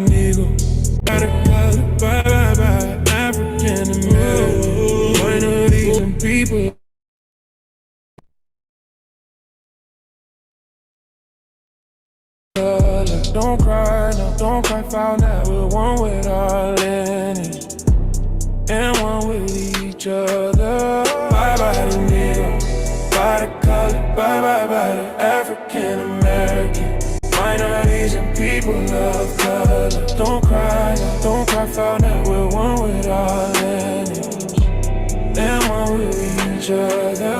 Negro. By the color, by African American. Minorities and people. Don't cry, no, don't cry, found out we're one with our lineage and one with each other. Bye bye the Negro, by the color, bye the African American. Minorities and people of color. Don't cry, no, don't cry, found out we're one with our lineage and one with each other.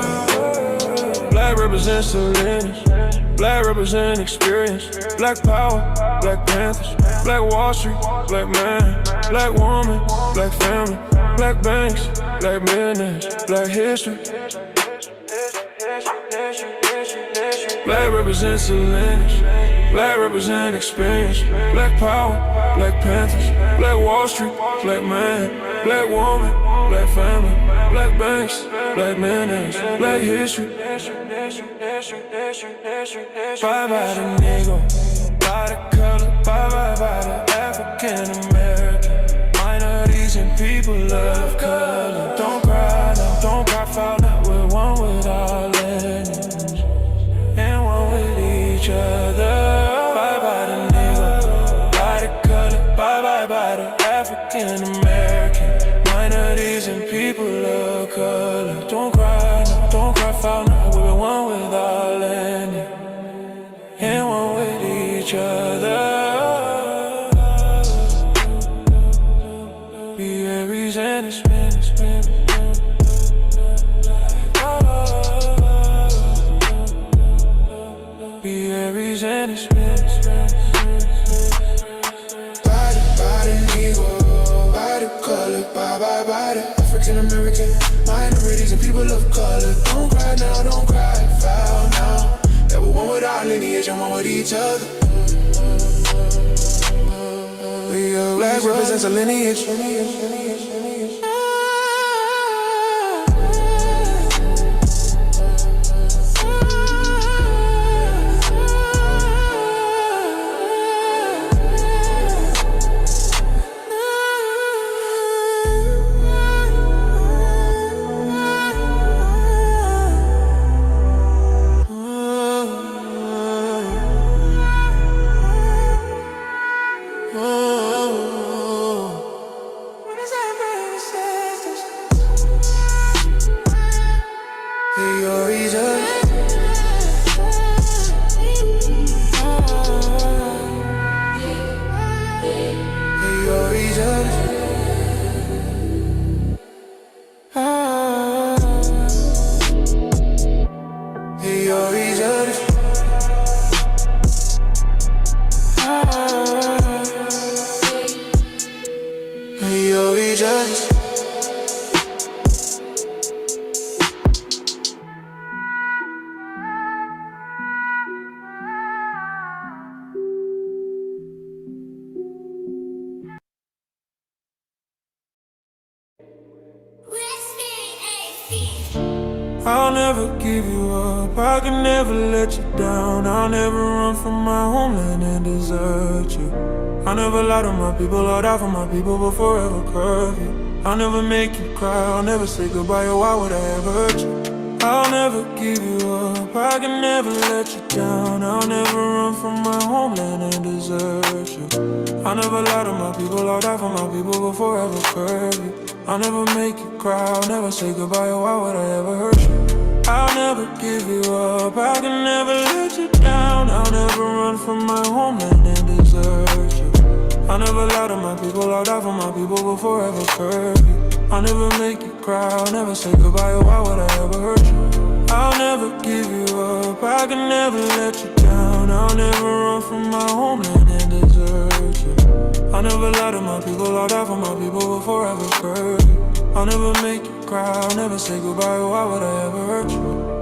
Black represents the lineage. Black represent experience, black power, black Panthers, black Wall Street, black man, black woman, black family, black banks, black millionaires, black history. Black represents the lineage, black represent experience, black power, black Panthers, black Wall Street, black man, black woman, black family, black banks, black millionaires, black history. Bye bye the Negro, by the color, bye the African American. Minorities and people of color. Don't cry, no, don't cry, found out we're one with our lineage and one with each other. Bye bye the Negro, by the color, bye the African American. Minorities and people of color. Don't cry, no, don't cry, found out we're one with our lineage and one with each other. Be Aries and it's be Aries and it's body, Negro, body color, body, African American, minorities and people of color. Don't cry now, don't cry, foul now. That we're one with our lineage and one with each other. Black represents a lineage. I'll never give you up, I can never let you down. I'll never run from my homeland and desert you. I'll never lie to my people or die for my people, but forever curve you. I'll never make you cry, I'll never say goodbye, or why would I ever hurt you? I'll never give you up, I can never let you down. I'll never run from my homeland and desert you. I'll never lie to my people or die for my people, but forever curve you. I'll never make you cry, I'll never say goodbye, or why would I ever hurt you? I'll never give you up, I can never let you down. I'll never run from my homeland and desert you. I'll never lie to my people, I'll die for my people, but forever curve you. I'll never make you cry, I'll never say goodbye, or why would I ever hurt you? I'll never give you up, I can never let you down. I'll never run from my homeland and desert you. I'll never lie to my people, I'll die for my people, but forever curve you. I'll never make you cry, I'll never say goodbye, or why would I ever hurt you?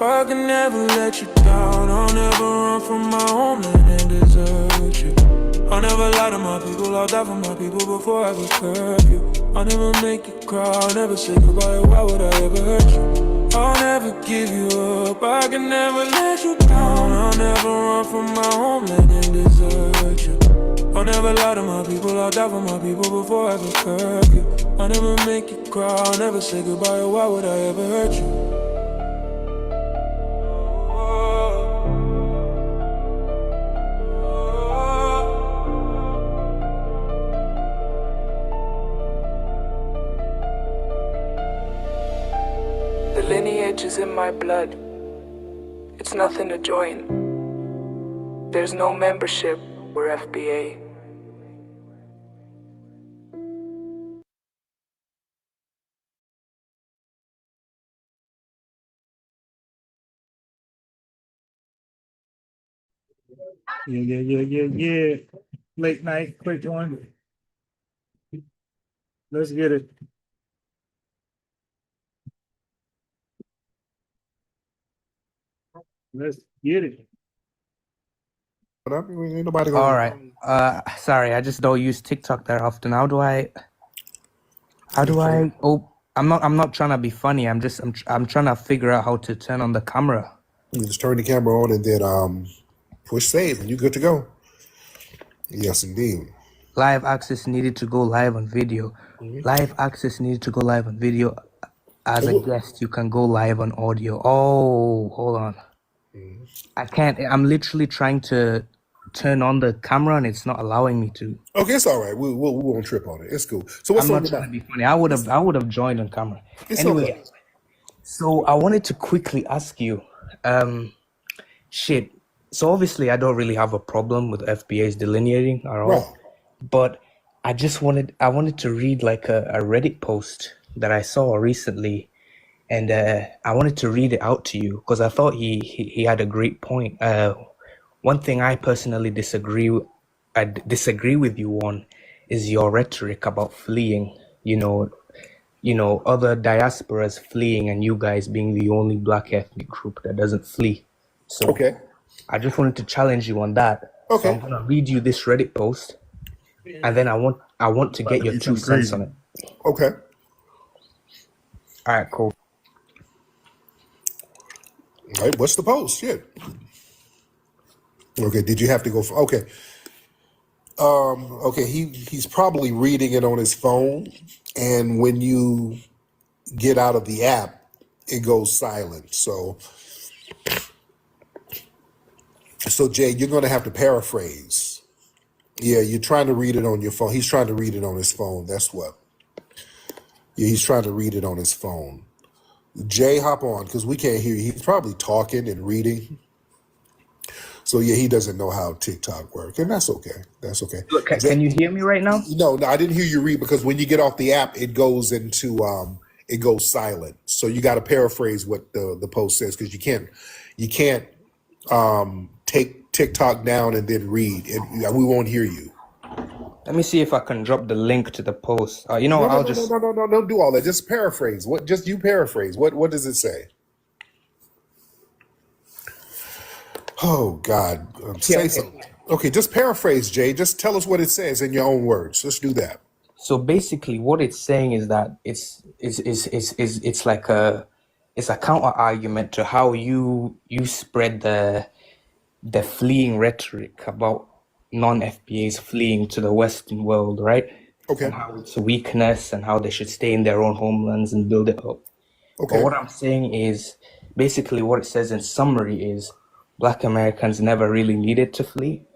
I can never let you down. I'll never run from my homeland and desert you. I'll never lie to my people, I'll die for my people before I ever curve you. I'll never make you cry, I'll never say goodbye, why would I ever hurt you? I'll never give you up, I can never let you down. I'll never run from my homeland and desert you. I'll never lie to my people, I'll die for my people before I ever curve you. I'll never make you cry, I'll never say goodbye, why would I ever hurt you? The lineage is in my blood. It's nothing to join. There's no membership. We're FBA. Yeah. Late night, quick one. Let's get it. Let's get it. But I mean, ain't nobody All gonna. right. Sorry, I just don't use TikTok that often. How do I? Oh, I'm not trying to be funny. I'm trying to figure out how to turn on the camera. You just turn the camera on and then push save, and you're good to go. Yes, indeed. Live access needed to go live on video. Live access needed to go live on video. As a guest, you can go live on audio. Oh, hold on. I can't. I'm literally trying to turn on the camera and it's not allowing me to. Okay, it's all right. We won't trip on it. It's cool. So what's I'm on not your trying to mind? be funny. I would have joined on camera. It's Anyway, okay. so I wanted to quickly ask you, shit. So obviously I don't really have a problem with FBA's delineating at all, Right. but I wanted to read like a Reddit post that I saw recently, and I wanted to read it out to you because I thought he had a great point. One thing I personally disagree with you on is your rhetoric about fleeing. You know, other diasporas fleeing and you guys being the only black ethnic group that doesn't flee. So Okay. I just wanted to challenge you on that. Okay. So I'm gonna read you this Reddit post, and then I want to get your 2 cents on it. Okay. All right, cool. All right. What's the post? Shit. Okay. Did you have to go for? Okay. Okay. He's probably reading it on his phone, and when you get out of the app, it goes silent. So Jay, you're going to have to paraphrase. Yeah, you're trying to read it on your phone. He's trying to read it on his phone. That's what. Yeah, he's trying to read it on his phone. Jay, hop on because we can't hear you. He's probably talking and reading. So yeah, he doesn't know how TikTok works, and that's okay. That's okay. Look, can you hear me right now? No, I didn't hear you read because when you get off the app, it goes into it goes silent. So you got to paraphrase what the post says because you can't take TikTok down and then read, and we won't hear you. Let me see if I can drop the link to the post. No, don't do all that. Just paraphrase. Just you paraphrase. What does it say? Oh God, say something. Okay, just paraphrase, Jay. Just tell us what it says in your own words. Let's do that. So basically, what it's saying is that it's like a counter argument to how you spread the fleeing rhetoric about non-FBAs fleeing to the Western world, right? Okay. And how it's a weakness and how they should stay in their own homelands and build it up. Okay. But what I'm saying is, basically what it says in summary is Black Americans never really needed to flee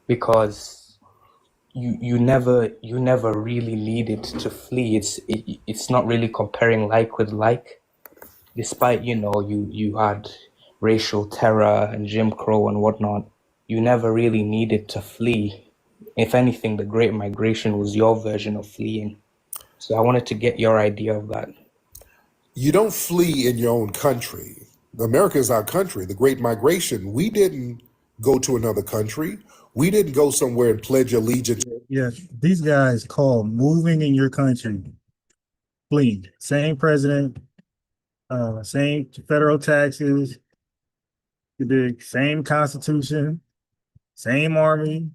because you never really needed to flee. It's not really comparing like with like, despite you had racial terror and Jim Crow and whatnot. You never really needed to flee. If anything, the Great Migration was your version of fleeing. So I wanted to get your idea of that. You don't flee in your own country. America is our country. The Great Migration, we didn't go to another country. We didn't go somewhere and pledge allegiance. Yeah, these guys call moving in your country fleeing. Same president Same federal taxes, the same constitution, same army,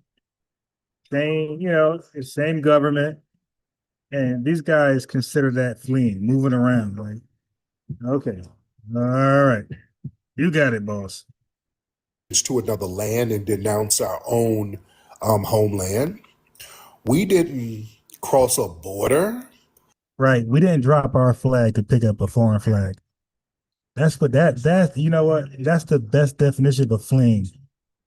same, same government. And these guys consider that fleeing, moving around. Like, okay, all right, you got it, boss. To another land and denounce our own homeland. We didn't cross a border. Right. We didn't drop our flag to pick up a foreign flag. That's you know what? That's the best definition of fleeing.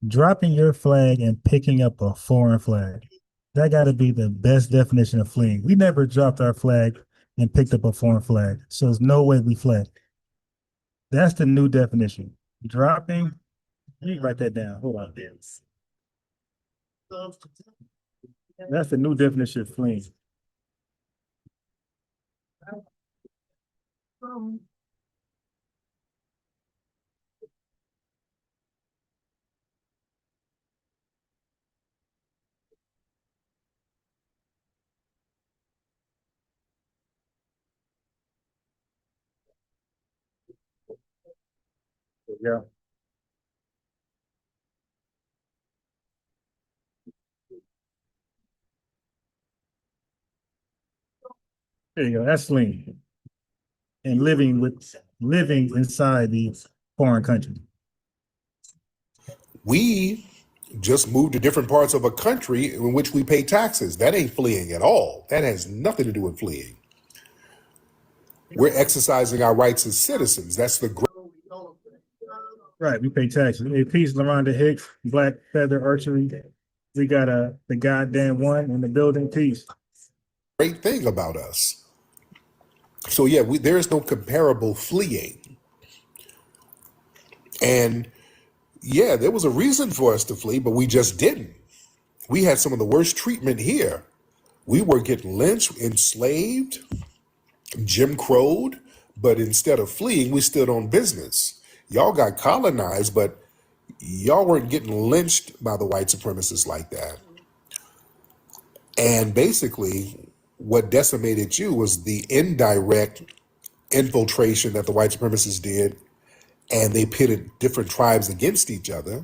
Dropping your flag and picking up a foreign flag. That got to be the best definition of fleeing. We never dropped our flag and picked up a foreign flag. So there's no way we fled. That's the new definition. Dropping, let me write that down. Hold on. That's the new definition of fleeing. Yeah. There you go. That's fleeing. And living inside these foreign countries. We just moved to different parts of a country in which we pay taxes. That ain't fleeing at all. That has nothing to do with fleeing. We're exercising our rights as citizens. That's the Right, we pay taxes. Hey, peace, LaRonda Hicks, Black Feather Archery. We got the goddamn one in the building. Peace. great thing about us. So yeah, there is no comparable fleeing. And yeah, there was a reason for us to flee, but we just didn't. We had some of the worst treatment here. We were getting lynched, enslaved, Jim Crowed, but instead of fleeing, we stood on business. Y'all got colonized, but y'all weren't getting lynched by the white supremacists like that. And basically, what decimated you was the indirect infiltration that the white supremacists did, and they pitted different tribes against each other,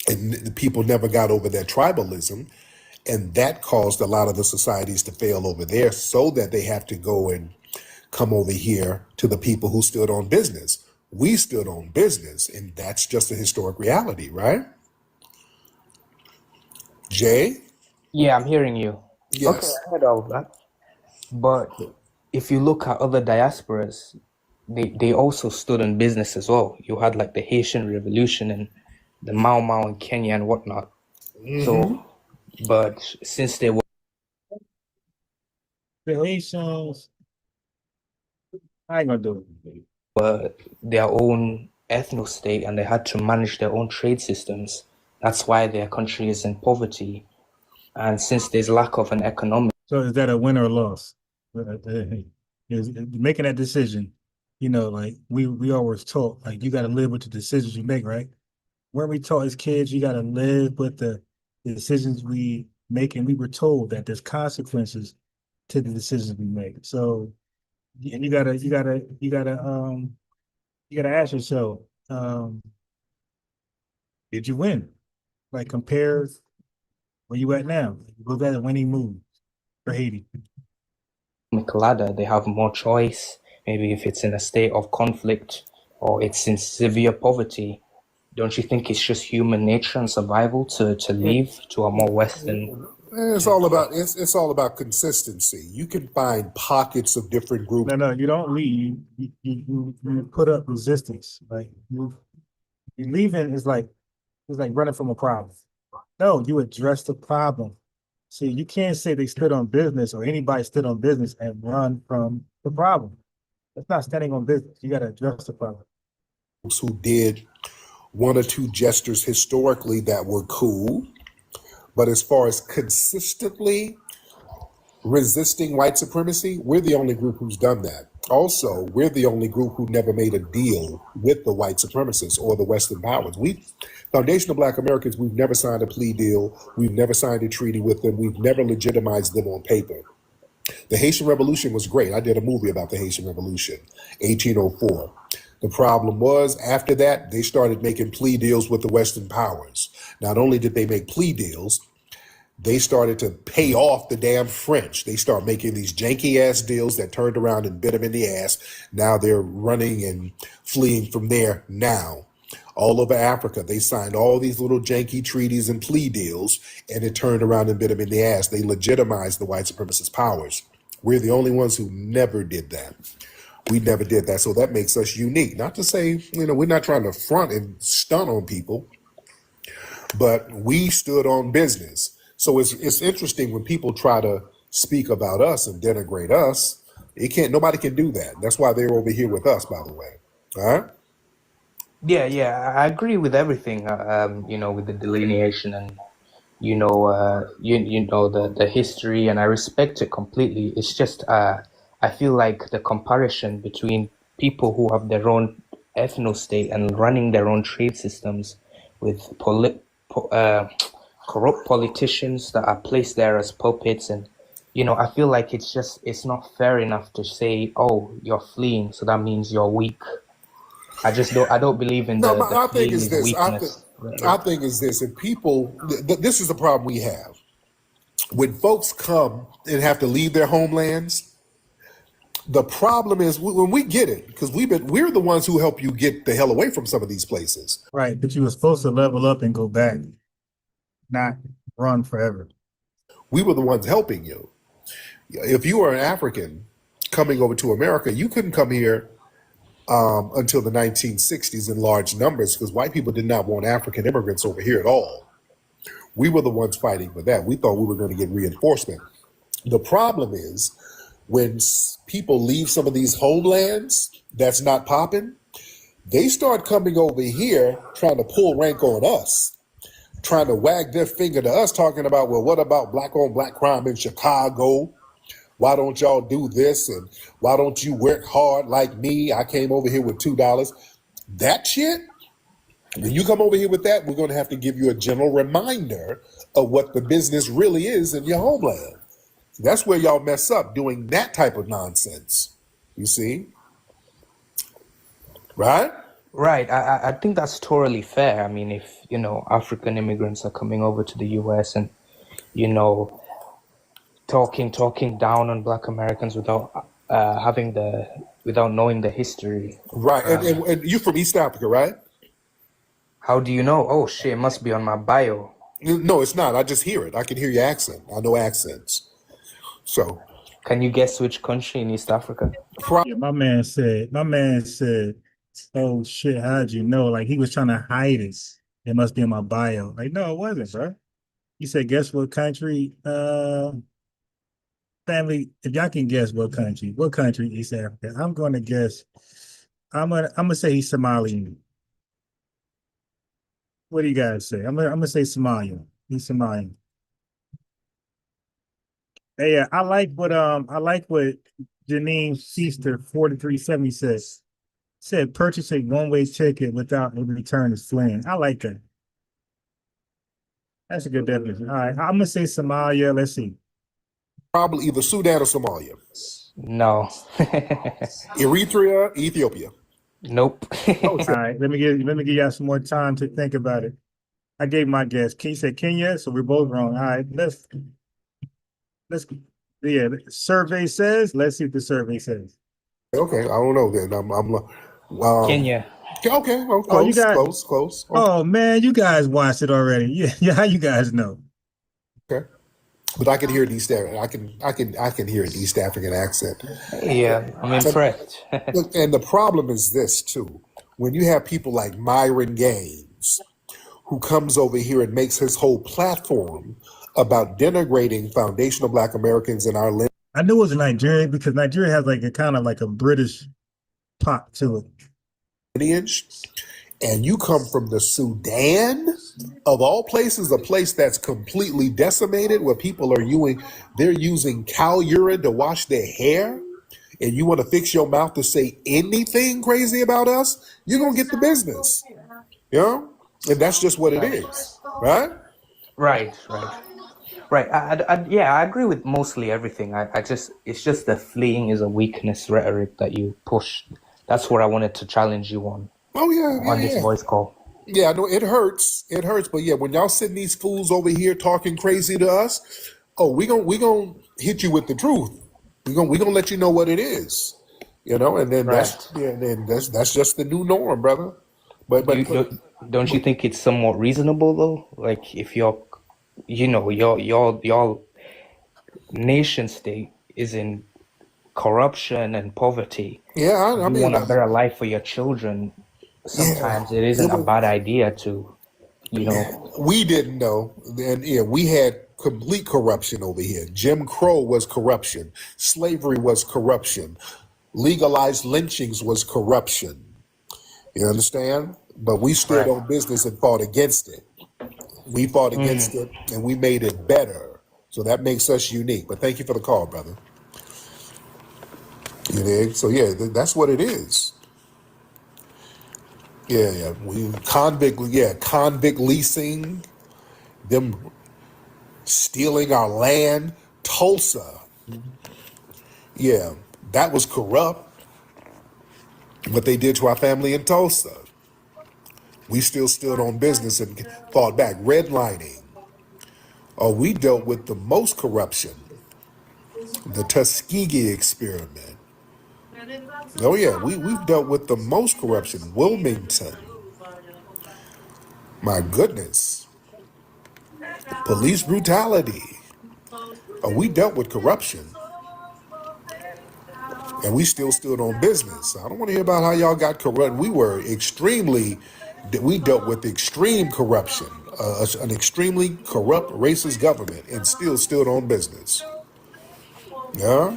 and the people never got over their tribalism, and that caused a lot of the societies to fail over there, so that they have to go and come over here to the people who stood on business. We stood on business, and that's just a historic reality, right? Jay? Yeah, I'm hearing you. Okay, Yes. I heard all of that. But if you look at other diasporas, they also stood on business as well. You had like the Haitian Revolution and the Mau Mau in Kenya and whatnot. So, but since they were The Haitians, I ain't gonna do it. their own ethno state and they had to manage their own trade systems, that's why their country is in poverty. And since there's lack of an economic, So is that a win or a loss? Is making that decision, like we always taught, like you got to live with the decisions you make, right? Weren't we taught as kids, you got to live with the decisions we make, and we were told that there's consequences to the decisions we make. So, and you gotta ask yourself, did you win? Like compare where you at now. Was that a winning move for Haiti? ladder, they have more choice. Maybe if it's in a state of conflict or it's in severe poverty, don't you think it's just human nature and survival to leave to a more Western? It's all about consistency. You can find pockets of different groups. No, you don't leave. You put up resistance. Like you leaving is like running from a problem. No, you address the problem. See, you can't say they stood on business or anybody stood on business and run from the problem. That's not standing on business. You got to address the problem. Who did one or two gestures historically that were cool, but as far as consistently resisting white supremacy, we're the only group who's done that. Also, we're the only group who never made a deal with the white supremacists or the Western powers. Foundational Black Americans, we've never signed a plea deal. We've never signed a treaty with them. We've never legitimized them on paper. The Haitian Revolution was great. I did a movie about the Haitian Revolution, 1804. The problem was, after that, they started making plea deals with the Western powers. Not only did they make plea deals, they started to pay off the damn French. They start making these janky ass deals that turned around and bit them in the ass. Now they're running and fleeing from there now. All over Africa, they signed all these little janky treaties and plea deals, and it turned around and bit them in the ass. They legitimized the white supremacist powers. We're the only ones who never did that. We never did that. So that makes us unique. Not to say, we're not trying to front and stunt on people, but we stood on business. So it's interesting when people try to speak about us and denigrate us. Nobody can do that. That's why they're over here with us, by the way. All right? Yeah, I agree with everything, with the delineation and, the history, and I respect it completely. It's just, I feel like the comparison between people who have their own ethno-state and running their own trade systems with corrupt politicians that are placed there as puppets, and I feel like it's not fair enough to say, oh, you're fleeing, so that means you're weak. I don't believe in No, the I think fleeing it's is this. weakness. I think it's this. If people, this is the problem we have. When folks come and have to leave their homelands, the problem is when we get it, because we're the ones who help you get the hell away from some of these places. Right, but you were supposed to level up and go back, not run forever. We were the ones helping you. If you were an African coming over to America, you couldn't come here until the 1960s in large numbers, because white people did not want African immigrants over here at all. We were the ones fighting for that. We thought we were going to get reinforcement. The problem is when people leave some of these homelands that's not popping, they start coming over here trying to pull rank on us, trying to wag their finger to us, talking about, well, what about black on black crime in Chicago? Why don't y'all do this? And why don't you work hard like me? I came over here with $2. That shit, when you come over here with that, we're going to have to give you a general reminder of what the business really is in your homeland. That's where y'all mess up, doing that type of nonsense. You see? Right? Right. I think that's totally fair. I mean, if, African immigrants are coming over to the US and, talking down on Black Americans without without knowing the history. Right. And you're from East Africa, right? How do you know? Oh shit, it must be on my bio. No, it's not. I just hear it. I can hear your accent. I know accents. So can you guess which country in East Africa? Yeah, my man said, oh shit, how'd you know? Like he was trying to hide it. It must be in my bio. Like, no, it wasn't, bro. He said, guess what country? Family, if y'all can guess what country East Africa, I'm gonna guess. I'm gonna say he's Somalian. What do you guys say? I'm gonna say Somalia. He's Somalian. Hey, yeah, I like what Janine Feaster 4370 says. Said purchase a one-way ticket without a return is fleeing. I like that. That's a good definition. All right, I'm gonna say Somalia. Let's see. Probably either Sudan or Somalia. No. Eritrea, Ethiopia. Nope. All right, let me give y'all some more time to think about it. I gave my guess. He said Kenya, so we're both wrong. All right, let's the survey says. Let's see what the survey says. Okay, I don't know then. Kenya. Okay, well, close, Oh, you guys, close. Oh man, you guys watched it already. Yeah, how you guys know? Okay. But I can hear an East African. I can hear an East African accent. Yeah, I'm impressed. Look, and the problem is this too: when you have people like Myron Gaines, who comes over here and makes his whole platform about denigrating foundational Black Americans in our land. I knew it was Nigeria because Nigeria has like a kind of like a British pop to it. Lineage, and you come from the Sudan, of all places, a place that's completely decimated, where people are using cow urine to wash their hair, and you want to fix your mouth to say anything crazy about us, you're gonna get the business. And that's just what it is, right? Right. Right. Yeah, I agree with mostly everything. It's just the fleeing is a weakness rhetoric that you push. That's what I wanted to challenge you Oh yeah, on this yeah, voice call. yeah. I know it hurts. It hurts, but yeah, when y'all sitting these fools over here talking crazy to us, oh, we gonna hit you with the truth. We gonna let you know what it is. And then Right. that's just the new norm, brother. But Do you, but but don't you think it's somewhat reasonable though? Like if your nation state is in corruption and poverty, yeah, I you mean, want a better life for your children. yeah, Sometimes it it isn't a was. bad idea to, you know, We didn't know, and yeah, we had complete corruption over here. Jim Crow was corruption. Slavery was corruption. Legalized lynchings was corruption. You understand? But we stood right. on business and fought against it. We fought against it, and we made it better. So that makes us unique. But thank you for the call, brother. You dig? So yeah, that's what it is. Yeah, yeah. Convict leasing, them stealing our land, Tulsa. Yeah, that was corrupt. What they did to our family in Tulsa. We still stood on business and fought back. Redlining. Oh, we dealt with the most corruption. The Tuskegee experiment. Oh yeah, we've dealt with the most corruption. Wilmington. My goodness. Police brutality. Oh, we dealt with corruption. And we still stood on business. I don't want to hear about how y'all got corrupt. We dealt with extreme corruption, an extremely corrupt, racist government, and still stood on business. Yeah.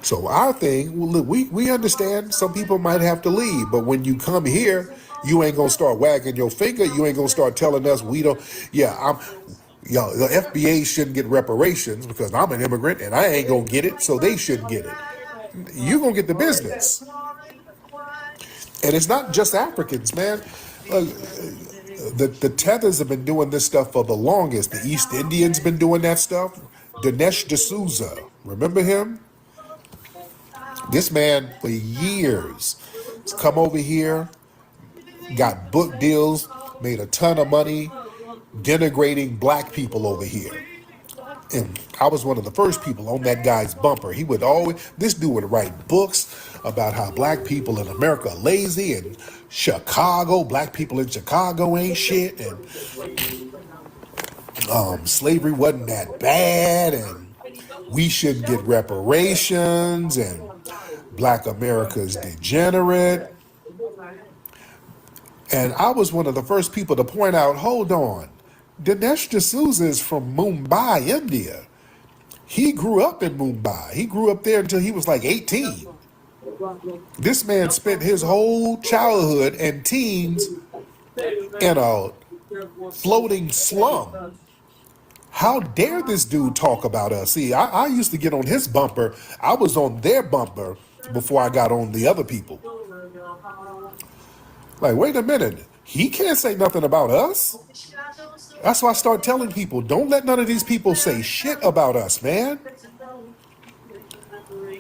So our thing, well, look, we understand some people might have to leave, but when you come here, you ain't gonna start wagging your finger. You ain't gonna start telling us we don't. Yeah, the FBA shouldn't get reparations because I'm an immigrant and I ain't gonna get it, so they shouldn't get it. You gonna get the business, and it's not just Africans, man. Look, the Tethers have been doing this stuff for the longest. The East Indians been doing that stuff. Dinesh D'Souza, remember him? This man for years has come over here, got book deals, made a ton of money, denigrating black people over here. And I was one of the first people on that guy's bumper. This dude would write books about how black people in America are lazy and black people in Chicago ain't shit, and slavery wasn't that bad, and we shouldn't get reparations, and black America's degenerate. And I was one of the first people to point out, hold on, Dinesh D'Souza is from Mumbai, India. He grew up in Mumbai. He grew up there until he was like 18. This man spent his whole childhood and teens in a floating slum. How dare this dude talk about us? See, I used to get on his bumper. I was on their bumper before I got on the other people. Like, wait a minute. He can't say nothing about us. That's why I start telling people, don't let none of these people say shit about us, man.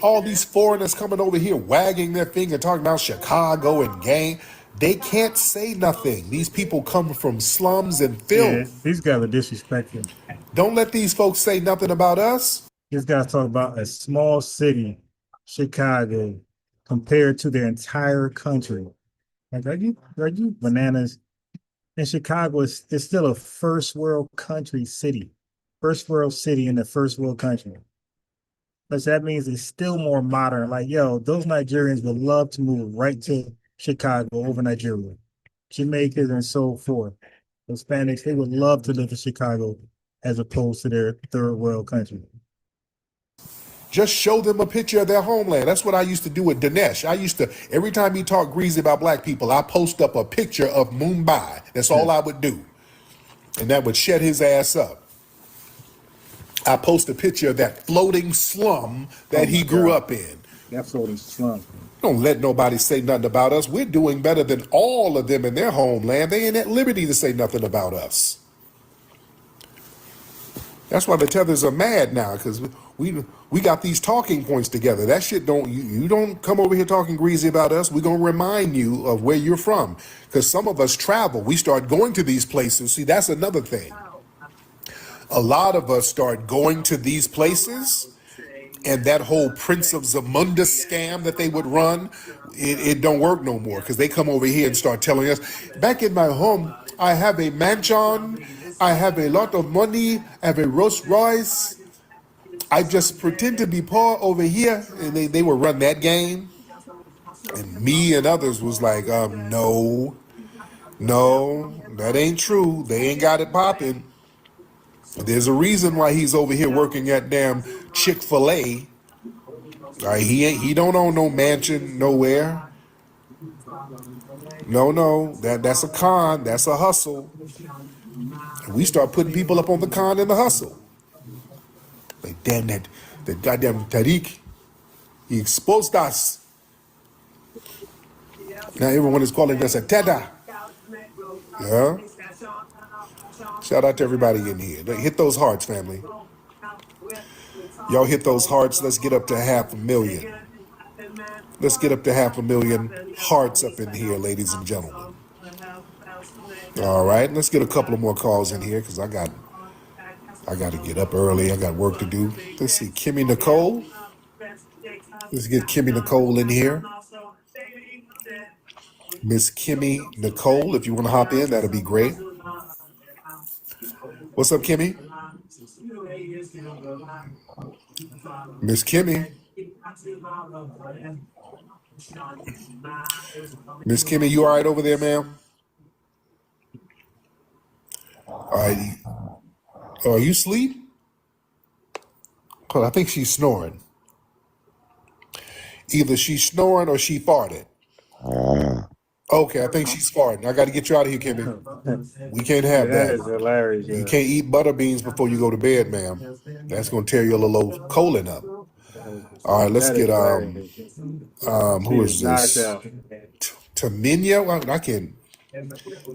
All these foreigners coming over here wagging their finger talking about Chicago and gang. They can't say nothing. These people come from slums and Yeah, filth. these guys are disrespectful. Don't let these folks say nothing about us. These guys talk about a small city, Chicago, compared to their entire country. Like, are you bananas? And Chicago is still a first world country city, first world city in the first world country. But that means it's still more modern. Like, yo, those Nigerians would love to move right to Chicago over Nigeria, Jamaicans and so forth. Hispanics, they would love to live in Chicago as opposed to their third world country. Just show them a picture of their homeland. That's what I used to do with Dinesh. Every time he talked greasy about black people, I post up a picture of Mumbai. That's all I would do. And that would shut his ass up. I post a picture of that floating slum that he grew up in. That floating slum. Don't let nobody say nothing about us. We're doing better than all of them in their homeland. They ain't at liberty to say nothing about us. That's why the tethers are mad now, because we got these talking points together. That shit don't you don't come over here talking greasy about us. We're gonna remind you of where you're from, because some of us travel. We start going to these places. See, that's another thing. A lot of us start going to these places, and that whole Prince of Zamunda scam that they would run, it don't work no more, because they come over here and start telling us, back in my home, I have a mansion, I have a lot of money, I have a Rolls Royce, I just pretend to be poor over here, and they would run that game. And me and others was like, no, that ain't true. They ain't got it popping. There's a reason why he's over here working at damn Chick-fil-A. He don't own no mansion nowhere. No, that's a con. That's a hustle. And we start putting people up on the con and the hustle. Like, damn, that goddamn Tariq, he exposed us. Now everyone is calling us a Teda. Yeah. Shout out to everybody in here. Hit those hearts, family. Y'all hit those hearts. Let's get up to 500,000. Let's get up to 500,000 hearts up in here, ladies and gentlemen. All right, let's get a couple of more calls in here, because I got to get up early. I got work to do. Let's see, Kimmy Nicole. Let's get Kimmy Nicole in here. Miss Kimmy Nicole, if you want to hop in, that'll be great. What's up, Kimmy? Miss Kimmy. Miss Kimmy, you all right over there, ma'am? All right. Are you asleep? I think she's snoring. Either she's snoring or she farted. Okay, I think she's farting. I got to get you out of here, Kimmy. We can't have that. That is hilarious. You can't eat butter beans before you go to bed, ma'am. That's going to tear your little old colon up. All right, let's get who is this? Taminia? I can't.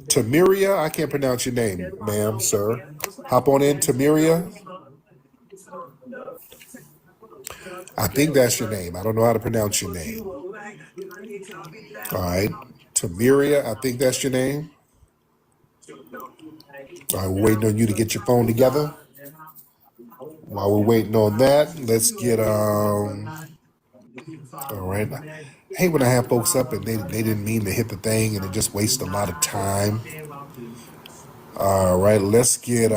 Tamiria? I can't pronounce your name, ma'am, sir. Hop on in, Tamiria. I think that's your name. I don't know how to pronounce your name. All right, Tamiria, I think that's your name. All right, we're waiting on you to get your phone together. While we're waiting on that, let's get all right. I hate when I have folks up and they didn't mean to hit the thing and it just wastes a lot of time. All right, let's get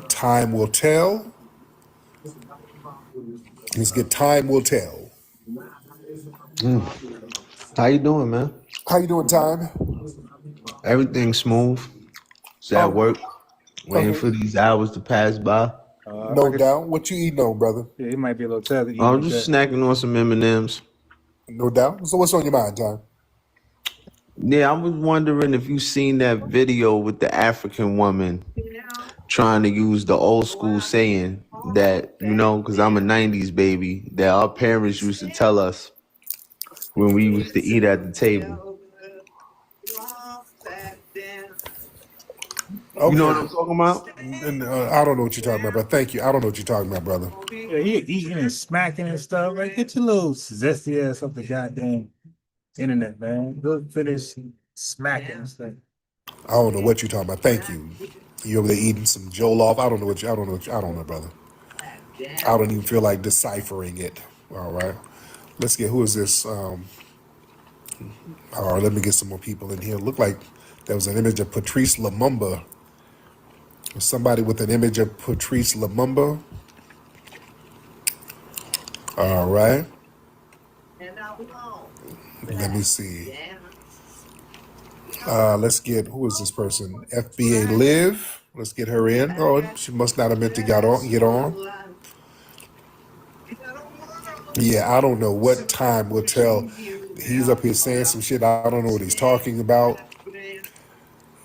Time Will Tell. Let's get Time Will Tell. How you doing, man? How you doing, Time? Everything smooth. It's at work, waiting for these hours to pass by. No doubt. What you eating on, brother? Yeah, he might be a little tethered. I'm just snacking on some M&Ms. No doubt. So what's on your mind, Time? Yeah, I was wondering if you seen that video with the African woman trying to use the old school saying that, because I'm a 90s baby, that our parents used to tell us when we used to eat at the table. Okay. You know what I'm talking about? And, I don't know what you're talking about, but thank you. I don't know what you're talking about, brother. Yeah, he eating and smacking and stuff. Like, get your little zesty ass off the goddamn internet, man. Go finish smacking and stuff. I don't know what you're talking about. Thank you. You over there eating some Jollof? I don't know, brother. I don't even feel like deciphering it. All right. Let's get, who is this? All right, let me get some more people in here. Look like there was an image of Patrice Lumumba. Somebody with an image of Patrice Lumumba. All right. Let me see. Let's get, who is this person? FBA Live. Let's get her in. Oh, she must not have meant to get on. Yeah, I don't know what Time Will Tell. He's up here saying some shit. I don't know what he's talking about.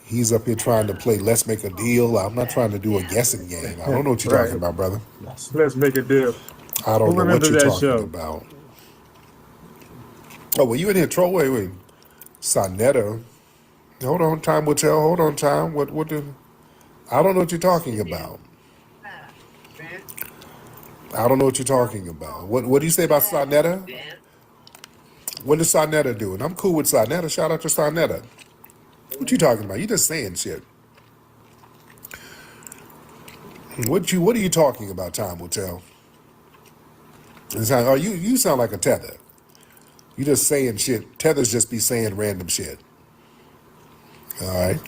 He's up here trying to play Let's Make a Deal. I'm not trying to do a guessing game. I don't know what you're talking about, brother. Let's make a deal. I don't know what you're talking show? about. Oh, well, you in here, troll? Wait. Sonetta. Hold on, Time Will Tell. Hold on, Time. What I don't know what you're talking about. I don't know what you're talking about. What do you say about Sonetta? What is Sonetta doing? I'm cool with Sonetta. Shout out to Sonetta. What you talking about? You just saying shit. What are you talking about? Time will tell. Oh, you sound like a tether. You just saying shit. Tethers just be saying random shit. All right.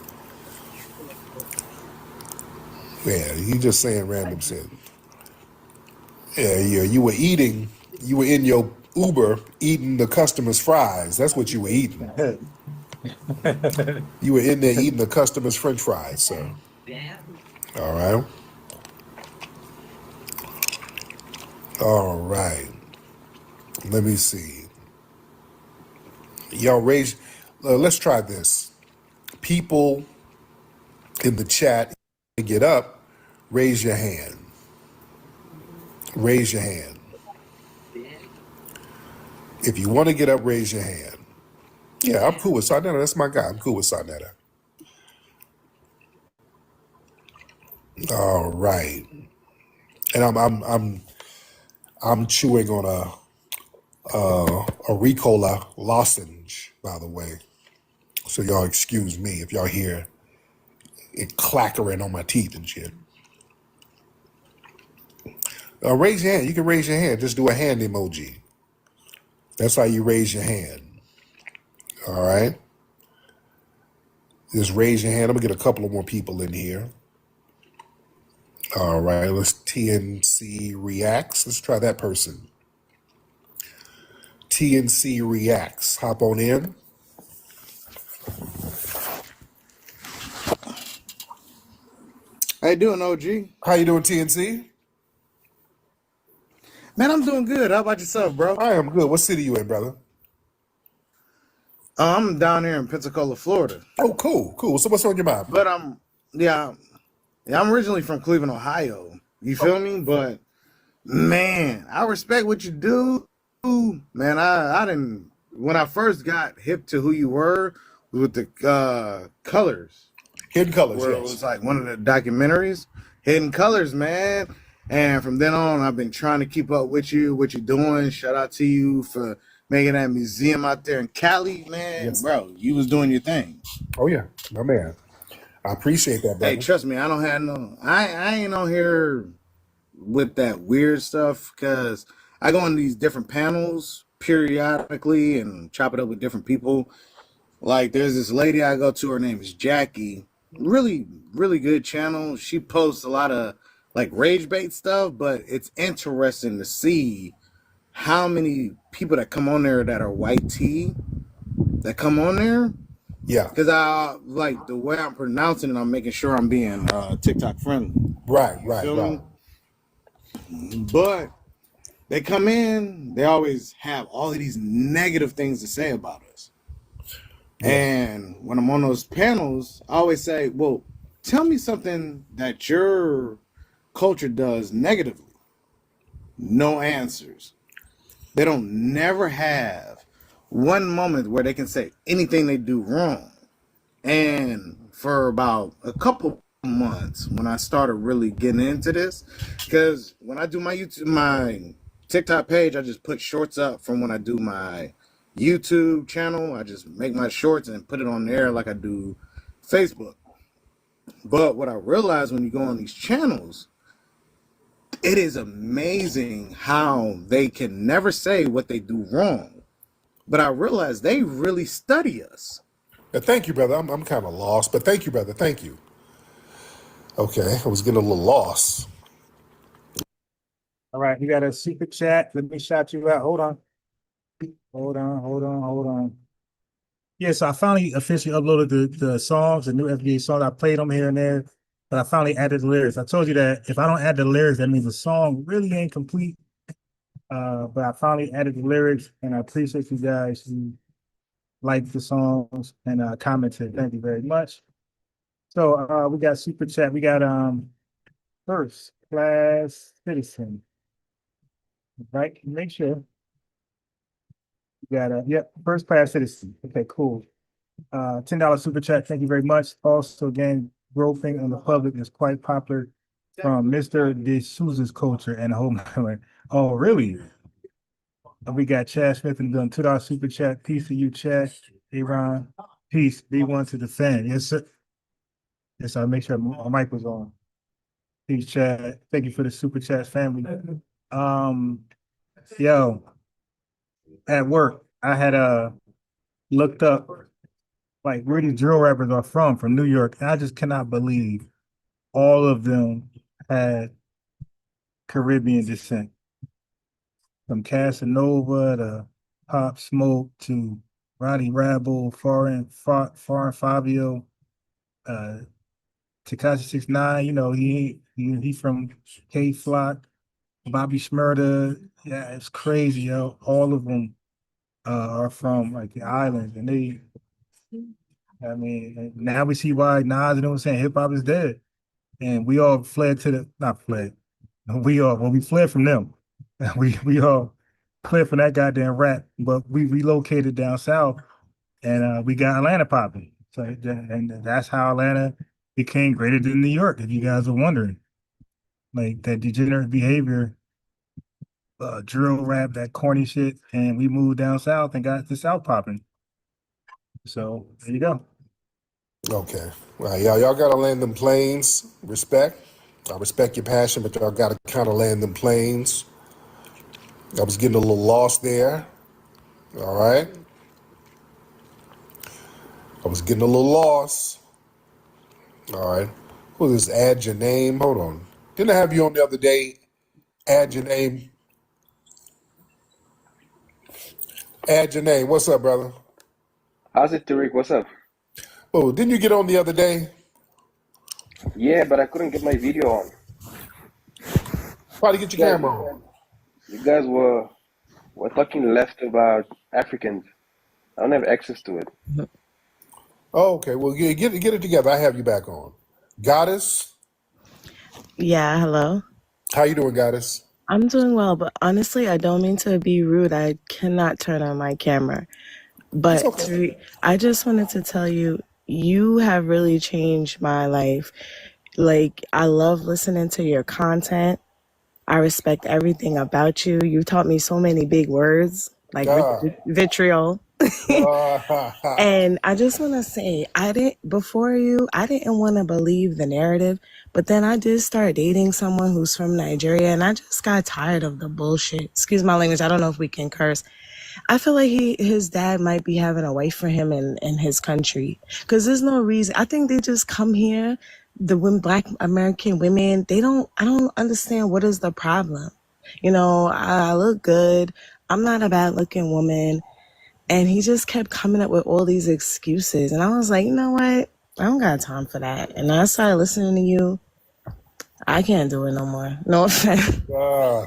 Yeah, you just saying random shit. Yeah, you were eating. You were in your Uber eating the customer's fries. That's what you were eating. You were in there eating the customer's French fries, sir. All right. All right. Let me see. Y'all raise. Let's try this. People in the chat, get up. Raise your hand. Raise your hand. If you want to get up, raise your hand. Yeah, I'm cool with Sarnetta. That's my guy. I'm cool with Sarnetta. All right. And I'm chewing on a Ricola lozenge, by the way. So y'all excuse me if y'all hear it clackering on my teeth and shit. Raise your hand. You can raise your hand. Just do a hand emoji. That's how you raise your hand. All right. Just raise your hand. I'm gonna get a couple of more people in here. All right. Let's TNC reacts. Let's try that person. TNC reacts. Hop on in. How you doing, OG? How you doing, TNC? Man, I'm doing good. How about yourself, bro? I am good. What city you in, brother? I'm down here in Pensacola, Florida. Oh, cool, cool. So what's on your mind? But yeah, I'm originally from Cleveland, Ohio. You feel me? But man, I respect what you do. Man, I didn't when I first got hip to who you were with the colors, Hidden Colors, where it yes. was like one of the documentaries, Hidden Colors, man. And from then on, I've been trying to keep up with you, what you're doing. Shout out to you for making that museum out there in Cali, man. Yes. Bro, you was doing your thing. Oh yeah, my man. I appreciate that, brother. Hey, trust me, I don't have no, I ain't on here with that weird stuff because I go on these different panels periodically and chop it up with different people. Like there's this lady I go to, her name is Jackie. Really, really good channel. She posts a lot of like rage bait stuff, but it's interesting to see how many people that come on there that are white tea that come on there. Yeah. Because I like the way I'm pronouncing it, I'm making sure I'm being TikTok friendly. Right. Feel me? But they come in, they always have all of these negative things to say about us. Yeah. And when I'm on those panels, I always say, well, tell me something that your culture does negatively. No answers. They don't never have one moment where they can say anything they do wrong. And for about a couple months, when I started really getting into this, because when I do my TikTok page, I just put shorts up from when I do my YouTube channel. I just make my shorts and put it on there like I do Facebook. But what I realized when you go on these channels, it is amazing how they can never say what they do wrong. But I realized they really study us. Thank you, brother. I'm kind of lost, but thank you, brother. Thank you. Okay, I was getting a little lost. All right, you got a secret chat. Let me shout you out. Hold on. Yes, I finally officially uploaded the songs, the new FBA songs. I played them here and there, but I finally added the lyrics. I told you that if I don't add the lyrics, that means the song really ain't complete. But I finally added the lyrics, and I appreciate you guys who liked the songs and commented. Thank you very much. So we got super chat. We got first class citizen. Right? Make sure. We got yep, first class citizen. Okay, cool. $10 super chat. Thank you very much. Also, again, groping on the public is quite popular from Mr. De Souza's culture and the whole like, oh, really? And we got Chad Smith and done $2 super chat. Peace to you, Chad. Hey, Ron. Peace. B1 to the fan. Yes, sir. Yes, I make sure my mic was on. Peace, Chad. Thank you for the super chat, family. Yo, at work, I had looked up like where these drill rappers are from New York, and I just cannot believe all of them had Caribbean descent. From Casanova to Pop Smoke to Roddy Rabble, Foreign Fabio, Tekashi 6ix9ine. You know he from K Flock, Bobby Shmurda. Yeah, it's crazy, yo. All of them are from like the islands, and I mean, now we see why Nas, you know what I'm saying, hip hop is dead, and we all fled to the not fled, we fled from them, we all fled from that goddamn rap, but we relocated down south, and we got Atlanta popping. So and that's how Atlanta became greater than New York. If you guys are wondering, like that degenerate behavior, drill rap, that corny shit, and we moved down south and got the South popping. So there you go. Okay. All right, y'all gotta land them planes. Respect. I respect your passion, but y'all gotta kind of land them planes. I was getting a little lost there. All right. I was getting a little lost. All right. Well, this add your name. Hold on. Didn't I have you on the other day? Add your name. Add your name. What's up, brother? How's it, Tariq? What's up? Oh, didn't you get on the other day? Yeah, but I couldn't get my video on. Probably get your camera on. You guys were talking left about Africans. I don't have access to it. Oh, okay. Well, get it together. I have you back on. Goddess, Yeah, hello. how you doing, Goddess? I'm doing well, but honestly, I don't mean to be rude. I cannot turn on my camera. It's But okay. I just wanted to tell you, you have really changed my life. Like, I love listening to your content. I respect everything about you. You taught me so many big words, like Ah, vitriol. ah, And I just want to say, I didn't want to believe the narrative, but then I did start dating someone who's from Nigeria, and I just got tired of the bullshit. Excuse my language. I don't know if we can curse. I feel like his dad might be having a wife for him in his country, because there's no reason. I think they just come here, the women, Black American women. I don't understand what is the problem. You know, I look good. I'm not a bad looking woman. And he just kept coming up with all these excuses. And I was like, you know what? I don't got time for that. And I started listening to you. I can't do it no more. No offense. ah.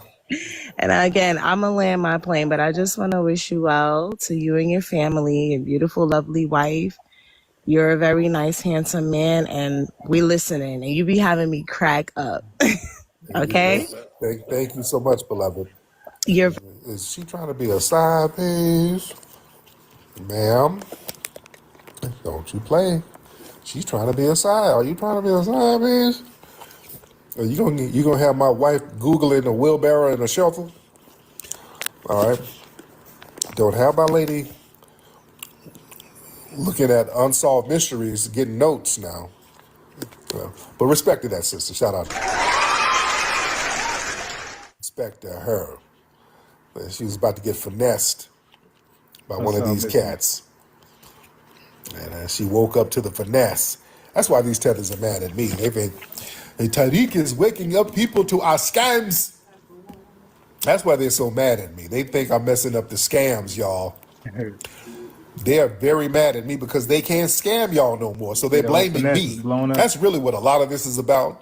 And again, I'm going to land my plane, but I just want to wish you well to you and your family, your beautiful, lovely wife. You're a very nice, handsome man, and we listening, and you be having me crack up. Okay? Thank you so much, beloved. You're Is she trying to be a side piece? Ma'am, don't you play. She's trying to be a side. Are you trying to be a side piece? Are you gonna have my wife Googling a wheelbarrow and a shovel? All right. Don't have my lady looking at unsolved mysteries, getting notes now. But respect to that sister. Shout out to her. Respect to her. She was about to get finessed by one of these cats. And she woke up to the finesse. That's why these tethers are mad at me. They think, hey, Tariq is waking up people to our scams. That's why they're so mad at me. They think I'm messing up the scams, y'all. They are very mad at me because they can't scam y'all no more. So they're blaming me. That's really what a lot of this is about.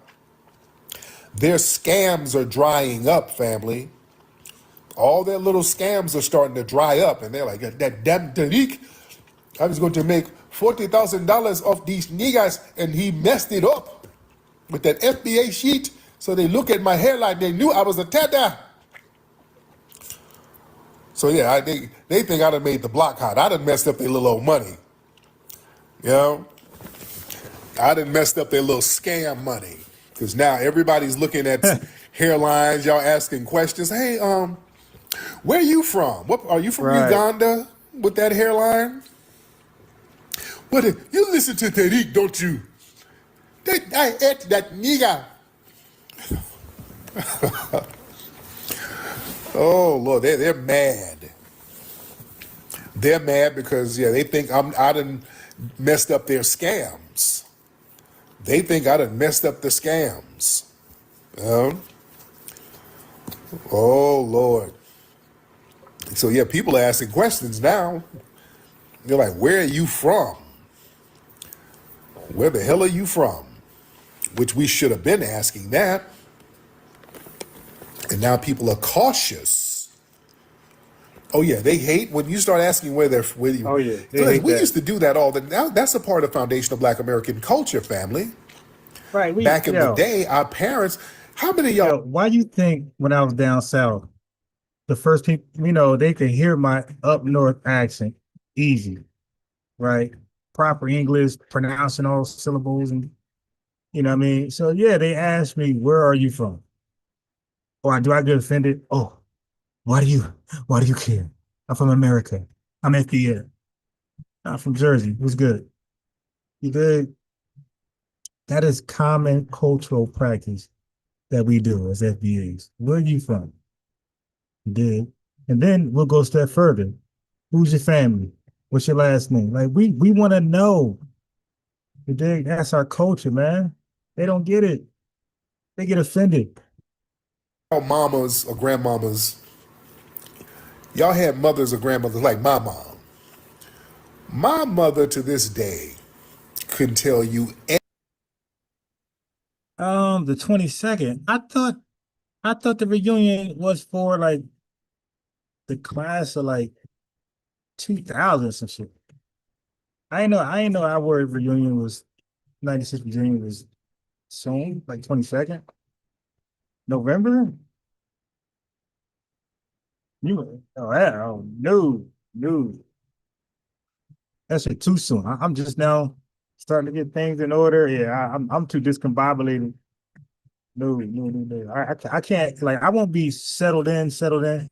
Their scams are drying up, family. All their little scams are starting to dry up. And they're like, that damn Tariq, I was going to make $40,000 off these niggas, and he messed it up with that FBA sheet. So they look at my hairline, they knew I was a tether. So yeah, they think I done made the block hot. I done messed up their little old money. You know? I done messed up their little scam money. Because now everybody's looking at hairlines, y'all asking questions. Hey, where you from? What are you from Right. Uganda with that hairline? What you listen to Tariq, don't you? I ate that nigga. Oh Lord, they're mad. They're mad because they think I done messed up their scams. They think I done messed up the scams. Oh Lord. So people are asking questions now. They're like, where are you from? Where the hell are you from? Which we should have been asking that. And now people are cautious. Oh yeah, they hate when you start asking where they're where you. Oh yeah, they hate We that. used to do that all the now. That's a part of foundational Black American culture, family. Right. Back in the day, our parents. How many of y'all? Why you think when I was down south, the first people, they could hear my up north accent easy, right? Proper English, pronouncing all syllables, and what I mean. So yeah, they asked me, "Where are you from?" Or do I get offended? Oh, why do you care? I'm from America. I'm FBA. I'm from Jersey. It was good. You good? That is common cultural practice that we do as FBAs. Where are you from? You did. And then we'll go a step further. Who's your family? What's your last name? Like we want to know. You dig? That's our culture, man. They don't get it. They get offended. Mamas or grandmamas, y'all had mothers or grandmothers like my mom. My mother to this day couldn't tell you. The 22nd. I thought the reunion was for like the class of like 2000 some shit. I ain't know our word reunion was 96 reunion was soon, like 22nd. November? No. That's it too soon. I'm just now starting to get things in order. Yeah, I'm too discombobulated. No. I can't like I won't be settled in. I'm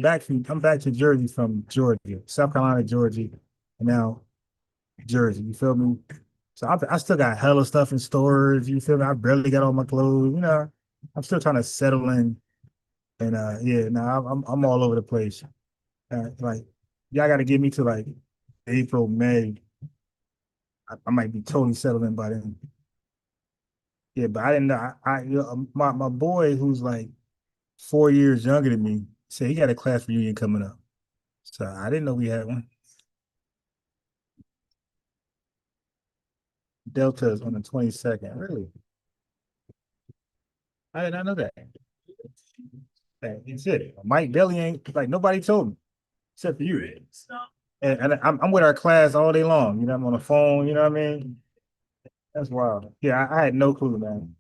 back to Jersey from Georgia, South Carolina, Georgia, and now Jersey. You feel me? So I still got hella stuff in storage. You feel me? I barely got all my clothes. I'm still trying to settle in. And I'm all over the place. Like y'all got to give me to like April, May. I might be totally settled in by then. Yeah, but I didn't know. My boy who's like 4 years younger than me said he got a class reunion coming up. So I didn't know we had one. Delta is on the 22nd. Really? I did not know that. That's it. Mike Belly ain't like nobody told me except for you. And I'm with our class all day long. I'm on the phone. You know what I mean? That's wild. Yeah, I had no clue, man.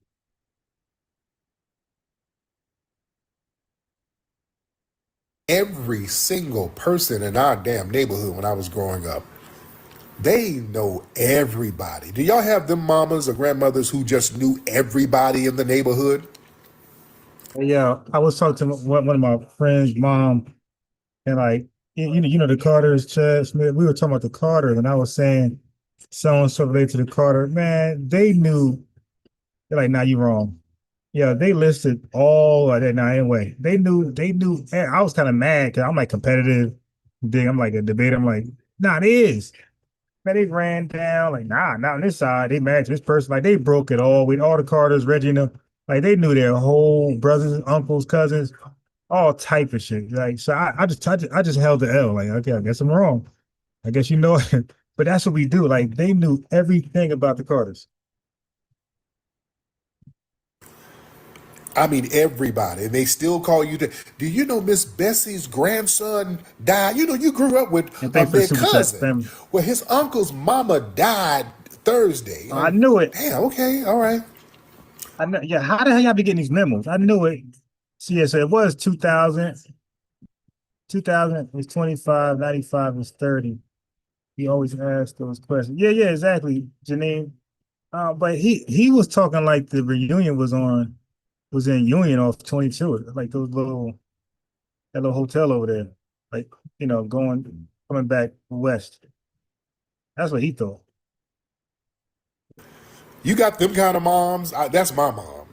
Every single person in our damn neighborhood when I was growing up, they know everybody. Do y'all have them mamas or grandmothers who just knew everybody in the neighborhood? Yeah, I was talking to one of my friends' mom, and like the Carters, Chad Smith. We were talking about the Carters, and I was saying so and so related to the Carter. Man, they knew. They're like, nah, you wrong. Yeah, they listed all of that. Nah, anyway, they knew. And I was kind of mad because I'm like competitive. I'm like a debater. I'm like, nah, it is. Man, they ran down like, nah, not on this side. They matched this person. Like they broke it all with all the Carters, Reggie, like they knew their whole brothers, uncles, cousins, all type of shit. Like, so I just held the L. Like, okay, I guess I'm wrong. I guess you know it. But that's what we do. Like they knew everything about the Carters. I mean, everybody. And they still call you. Do you know Miss Bessie's grandson died? You grew up with And thanks for the their super chat, cousin. family. Well, his uncle's mama died Thursday. I knew it. Damn, okay, all right. I know. Yeah, how the hell y'all be getting these memos? I knew it. See, yeah, so it was 2000. 2000 was 25, 95 was 30. He always asks those questions. Yeah, exactly, Janine. But he was talking like the reunion was in Union off 22, like that little hotel over there, like coming back west. That's what he thought. You got them kind of moms. That's my mom.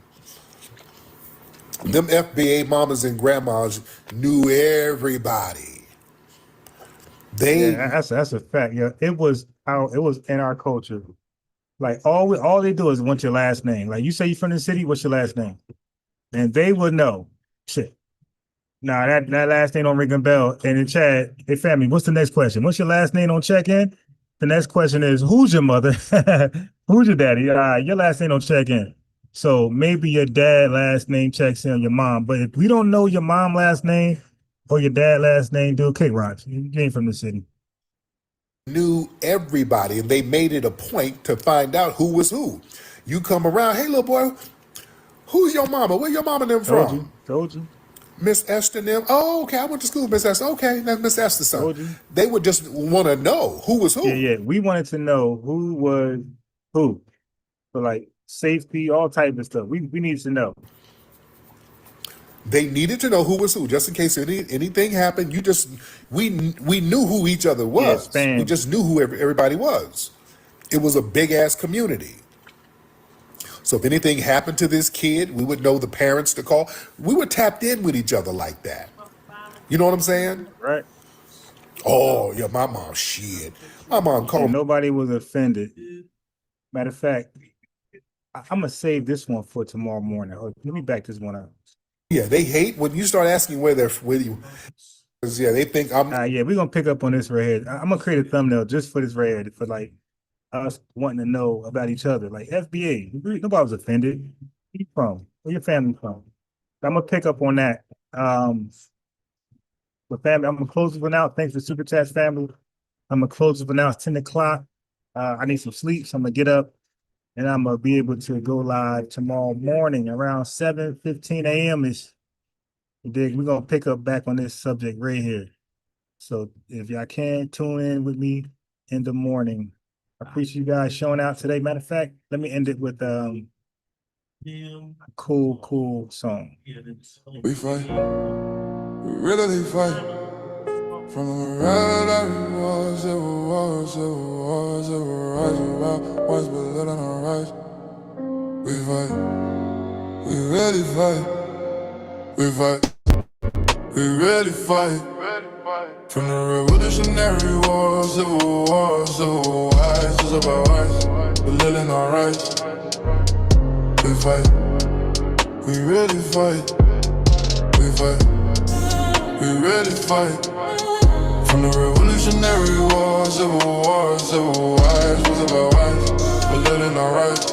Them FBA mamas and grandmas knew everybody. That's a fact. Yeah, it was in our culture. Like all they do is want your last name. Like you say you're from the city, what's your last name? And they would know. Shit. Nah, that last name don't ring a bell. And in chat, hey family, what's the next question? What's your last name on check-in? The next question is, who's your mother? Who's your daddy? Your last name don't check in. So maybe your dad last name checks in on your mom. But if we don't know your mom last name or your dad last name, dude, kick rocks. You ain't from the city. Knew everybody, and they made it a point to find out who was who. You come around, hey little boy, who's your mama? Where your mama and them from? Told you. Miss Esther and them. Oh, okay, I went to school with Miss Esther. Okay, that's Miss Esther's son. They would just want to know who was who. Yeah. We wanted to know who was who. For like safety, all type of stuff. We needed to know. They needed to know who was who, just in case anything happened. We knew who each other was. Yeah, we just knew who everybody was. It was a big ass community. So if anything happened to this kid, we would know the parents to call. We were tapped in with each other like that. You know what I'm saying? Right. Oh, yeah, my mom, shit. My mom called. And nobody was offended. Matter of fact, I'm going to save this one for tomorrow morning. Let me back this one up. Yeah, they hate when you start asking where they're with you. Yeah, they think I'm. We're going to pick up on this right here. I'm going to create a thumbnail just for this right here, for like us wanting to know about each other. Like FBA, nobody was offended. Where you from? Where your family from? I'm gonna pick up on that. With family, I'm gonna close this one out. Thanks for Super Chats, family. I'm gonna close this one out. It's 10 o'clock. I need some sleep, so I'm gonna get up and I'm gonna be able to go live tomorrow morning around 7:15 a.m. ish. We're gonna pick up back on this subject right here. So if y'all can tune in with me in the morning. I appreciate you guys showing out today. Matter of fact, let me end it with a cool song. We fight, we really fight. From the red that was, it was, once but let on our rise. We fight, we really fight. We fight, we really fight. From the revolutionary war, civil rights, it's about rights, we're living our rights. We fight, we really fight. We fight, we really fight. From the revolutionary war, civil rights, it's about rights, we're living our rights.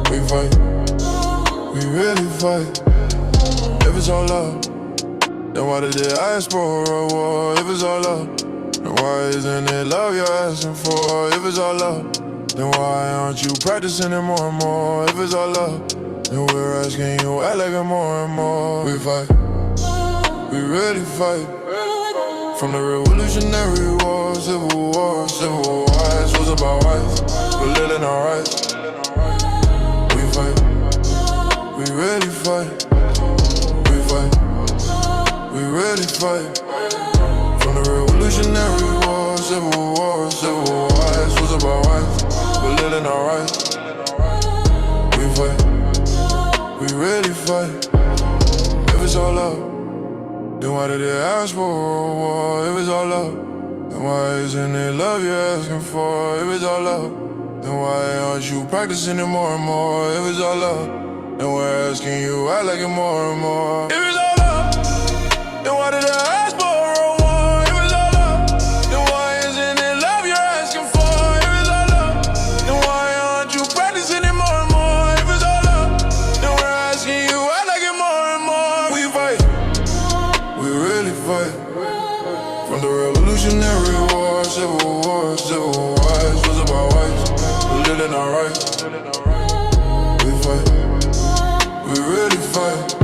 We fight, we really fight. If it's all love, then why did the diaspora war? If it's all love, then why isn't it love you're asking for? If it's all love, then why aren't you practicing it more and more? If it's all love, then we're asking you act like it more and more. We fight, we really fight. From the revolutionary war, civil rights was about rights, we're living our rights. We fight, we really fight. We fight, we really fight. From the revolutionary war, civil rights was about rights, we're living our rights. We fight, we really fight. If it's all love, then why did they ask for a war? If it's all love, then why isn't it love you're asking for? If it's all love, then why aren't you practicing it more and more? If it's all love, then we're asking you act like it more and more. If it's all love, then why did I ask for a war? If it's all love, then why isn't it love you're asking for? If it's all love, then why aren't you practicing it more and more? If it's all love, then we're asking you act like it more and more. We fight, we really fight. From the revolutionary war, civil rights was about rights, we're living our rights. We fight, we really fight.